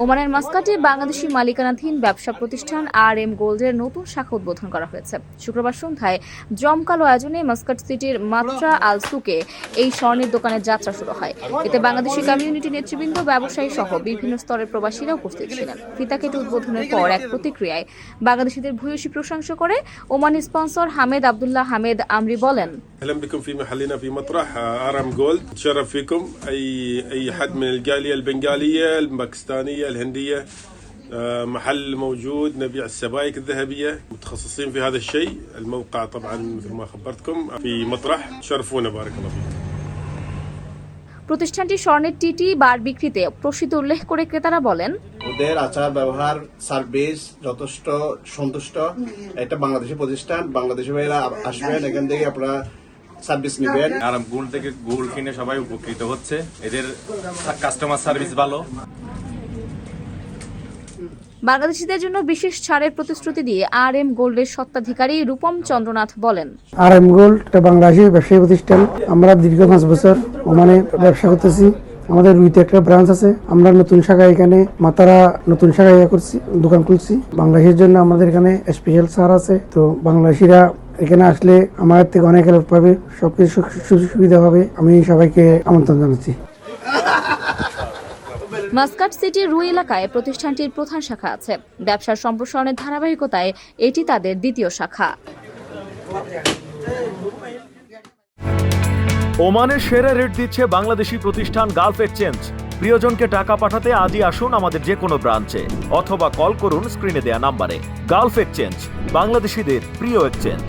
ওমানের মাস্কাটে বাংলাদেশি মালিকানাধীন ব্যবসা প্রতিষ্ঠান RM গোল্ডের নতুন শাখা উদ্বোধন করা হয়েছে। শুক্রবার সন্ধ্যায় জমকালো আয়োজনে মাস্কাট সিটির মাত্রা আল সুকে এই স্বর্ণের দোকানের যাত্রা শুরু হয়। এতে বাংলাদেশি কমিউনিটি নেতৃবৃন্দ, ব্যবসায়ী সহ বিভিন্ন স্তরের প্রবাসীরা উপস্থিত ছিলেন। ফিতা কেটে উদ্বোধনের পর এক প্রতিক্রিয়ায় বাংলাদেশিদের ভূয়সী প্রশংসা করে ওমানি স্পন্সর হামেদ আব্দুল্লাহ হামেদ আমরি বলেন, اهلا بكم في محلنا في مطرح RM جولد. تشرف فيكم اي حد من الجاليه البنغاليه الباكستانيه الهنديه. محل موجود نبيع السبائك الذهبيه، متخصصين في هذا الشيء. الموقع طبعا مثل ما خبرتكم في مطرح. تشرفونا بارك الله فيكم. প্রতিষ্ঠানটি স্বর্ণের টিটি বার বিক্রিতে প্রসিদ্ধ উল্লেখ করে ক্রেতারা বলেন, ওদের আচার ব্যবহার সার্ভিস যথেষ্ট সন্তুষ্ট। এটা বাংলাদেশি প্রতিষ্ঠান, বাংলাদেশি ভাইরা আসবেন, এখান থেকে আপনারা সার্ভিস নেবেন। RM গোল্ড থেকে গোল্ড কিনে সবাই উপকৃত হচ্ছে। এদের কাস্টমার সার্ভিস ভালো। বাংলাদেশিদের জন্য বিশেষ ছাড়ের প্রতিশ্রুতি দিয়ে RM গোল্ডের স্বত্বাধিকারী রূপম চন্দ্রনাথ বলেন, RM গোল্ড একটা বাংলাদেশি ব্যবসায়ী প্রতিষ্ঠান। আমরা দীর্ঘ 5 বছর ওমানে ব্যবসা করতেছি। আমাদের রুইতে একটা ব্রাঞ্চ আছে। আমরা নতুন শাখা এখানে মাতারা নতুন শাখা করছি, দোকান খুলছি। বাংলাদেশের জন্য আমাদের এখানে স্পেশাল ছাড় আছে। তো বাংলাদেশিরা এখানে আসলে আমাদের থেকে অনেক হেল্প পাবে, সবকিছু সুযোগ সুবিধা পাবে। আমি সবাইকে আমন্ত্রণ জানাচ্ছি। মাস্কাট সিটির রুই এলাকায় প্রতিষ্ঠানটির প্রধান শাখা আছে। ব্যবসার সম্প্রসারণের ধারাবাহিকতায় এটি তাদের দ্বিতীয় শাখা। ওমানের সেরা রেট দিচ্ছে বাংলাদেশি প্রতিষ্ঠান গালফ এক্সচেঞ্জ। প্রিয়জনকে টাকা পাঠাতে আজই আসুন আমাদের যে কোনো ব্রাঞ্চে অথবা কল করুন স্ক্রিনে দেয়া নাম্বারে। গালফ এক্সচেঞ্জ, বাংলাদেশিদের প্রিয় এক্সচেঞ্জ।